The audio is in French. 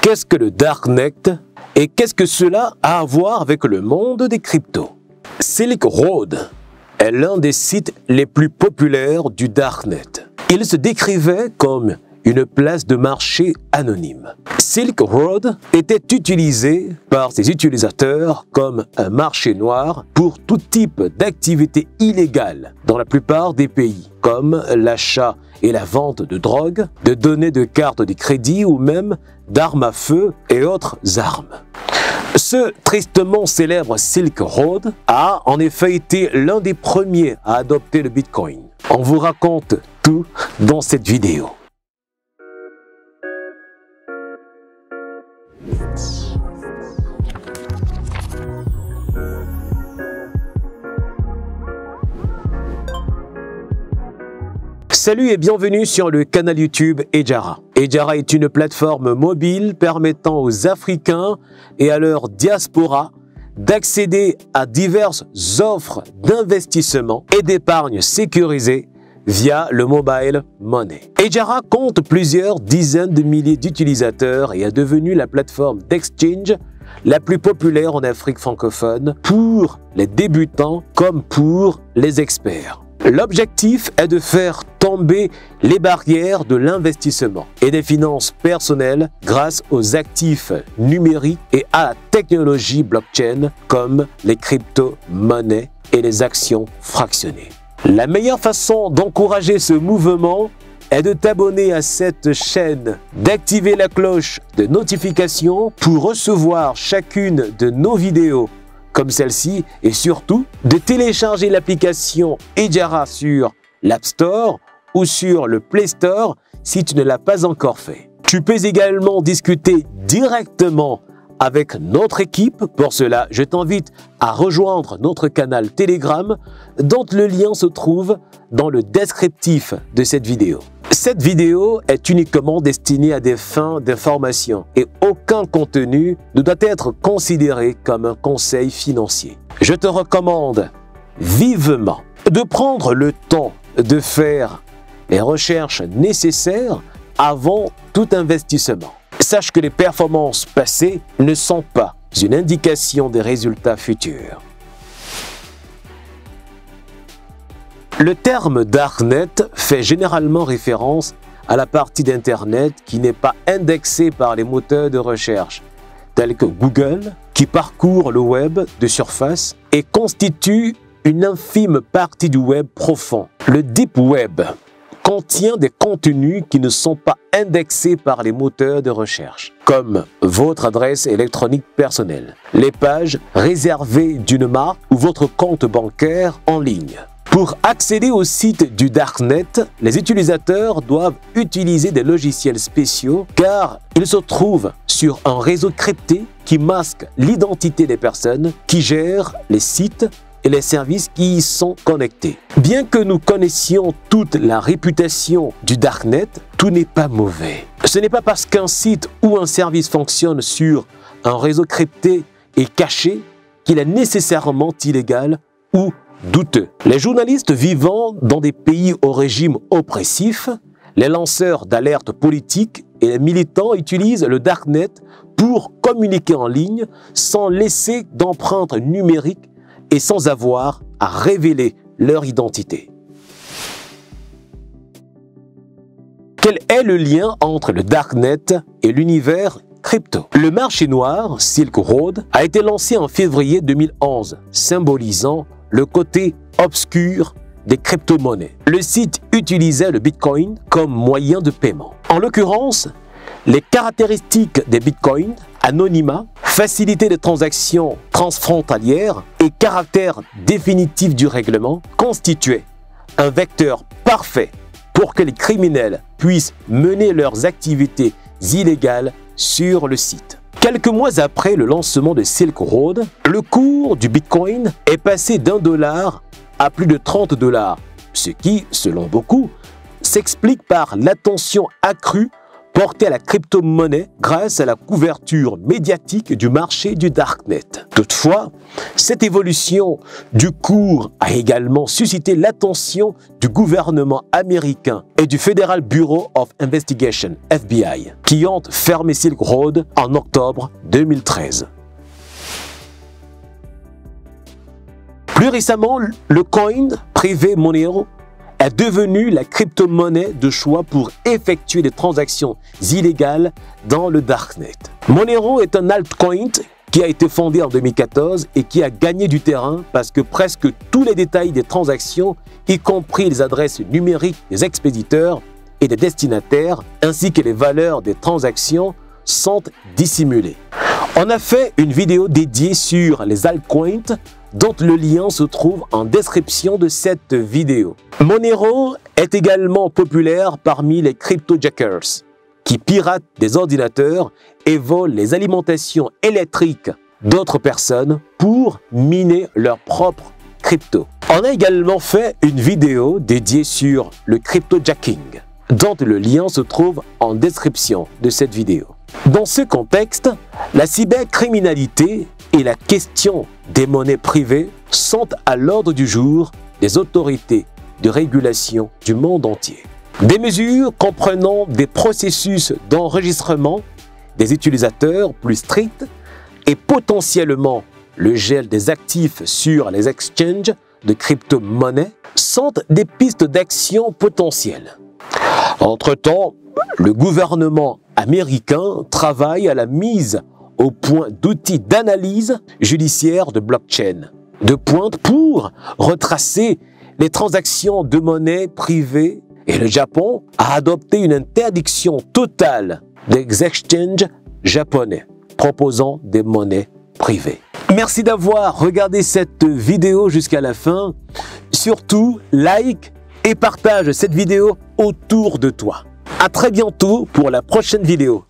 Qu'est-ce que le Darknet et qu'est-ce que cela a à voir avec le monde des cryptos? Silk Road est l'un des sites les plus populaires du Darknet. Il se décrivait comme une place de marché anonyme. Silk Road était utilisé par ses utilisateurs comme un marché noir pour tout type d'activités illégales dans la plupart des pays, comme l'achat et la vente de drogue, de données de cartes de crédit ou même d'armes à feu et autres armes. Ce tristement célèbre Silk Road a en effet été l'un des premiers à adopter le Bitcoin. On vous raconte tout dans cette vidéo. Salut et bienvenue sur le canal YouTube Ejara. Ejara est une plateforme mobile permettant aux Africains et à leur diaspora d'accéder à diverses offres d'investissement et d'épargne sécurisée via le mobile money. Ejara compte plusieurs dizaines de milliers d'utilisateurs et est devenue la plateforme d'exchange la plus populaire en Afrique francophone pour les débutants comme pour les experts. L'objectif est de faire tomber les barrières de l'investissement et des finances personnelles grâce aux actifs numériques et à la technologie blockchain comme les crypto-monnaies et les actions fractionnées. La meilleure façon d'encourager ce mouvement est de t'abonner à cette chaîne, d'activer la cloche de notification pour recevoir chacune de nos vidéos comme celle-ci et surtout de télécharger l'application Ejara sur l'App Store ou sur le Play Store si tu ne l'as pas encore fait. Tu peux également discuter directement avec notre équipe. Pour cela, je t'invite à rejoindre notre canal Telegram dont le lien se trouve dans le descriptif de cette vidéo. Cette vidéo est uniquement destinée à des fins d'information et aucun contenu ne doit être considéré comme un conseil financier. Je te recommande vivement de prendre le temps de faire les recherches nécessaires avant tout investissement. Sache que les performances passées ne sont pas une indication des résultats futurs. Le terme Darknet fait généralement référence à la partie d'Internet qui n'est pas indexée par les moteurs de recherche, tels que Google, qui parcourt le web de surface et constitue une infime partie du web profond. Le Deep Web contient des contenus qui ne sont pas indexés par les moteurs de recherche, comme votre adresse électronique personnelle, les pages réservées d'une marque ou votre compte bancaire en ligne. Pour accéder au site du Darknet, les utilisateurs doivent utiliser des logiciels spéciaux car ils se trouvent sur un réseau crypté qui masque l'identité des personnes qui gèrent les sites et les services qui y sont connectés. Bien que nous connaissions toute la réputation du Darknet, tout n'est pas mauvais. Ce n'est pas parce qu'un site ou un service fonctionne sur un réseau crypté et caché qu'il est nécessairement illégal ou douteux. Les journalistes vivant dans des pays au régime oppressif, les lanceurs d'alerte politiques et les militants utilisent le Darknet pour communiquer en ligne sans laisser d'empreinte numérique et sans avoir à révéler leur identité. Quel est le lien entre le Darknet et l'univers crypto? Le marché noir, Silk Road, a été lancé en février 2011, symbolisant le côté obscur des crypto-monnaies. Le site utilisait le Bitcoin comme moyen de paiement. En l'occurrence, les caractéristiques des bitcoins, anonymat, facilité des transactions transfrontalières et caractère définitif du règlement constituaient un vecteur parfait pour que les criminels puissent mener leurs activités illégales sur le site. Quelques mois après le lancement de Silk Road, le cours du Bitcoin est passé d'$1 à plus de $30, ce qui, selon beaucoup, s'explique par l'attention accrue porté à la crypto-monnaie grâce à la couverture médiatique du marché du Darknet. Toutefois, cette évolution du cours a également suscité l'attention du gouvernement américain et du Federal Bureau of Investigation, FBI, qui ont fermé Silk Road en octobre 2013. Plus récemment, le coin privé Monero est devenu la crypto-monnaie de choix pour effectuer des transactions illégales dans le Darknet. Monero est un altcoin qui a été fondé en 2014 et qui a gagné du terrain parce que presque tous les détails des transactions, y compris les adresses numériques des expéditeurs et des destinataires, ainsi que les valeurs des transactions, sont dissimulés. On a fait une vidéo dédiée sur les altcoins dont le lien se trouve en description de cette vidéo. Monero est également populaire parmi les cryptojackers qui piratent des ordinateurs et volent les alimentations électriques d'autres personnes pour miner leur propre crypto. On a également fait une vidéo dédiée sur le cryptojacking dont le lien se trouve en description de cette vidéo. Dans ce contexte, la cybercriminalité et la question des monnaies privées sont à l'ordre du jour des autorités de régulation du monde entier. Des mesures comprenant des processus d'enregistrement des utilisateurs plus stricts et potentiellement le gel des actifs sur les exchanges de crypto-monnaies sont des pistes d'action potentielles. Entre-temps, le gouvernement américain travaille à la mise au point d'outils d'analyse judiciaire de blockchain de pointe pour retracer les transactions de monnaie privée, et le Japon a adopté une interdiction totale des exchanges japonais proposant des monnaies privées. Merci d'avoir regardé cette vidéo jusqu'à la fin. Surtout, like et partage cette vidéo autour de toi. À très bientôt pour la prochaine vidéo.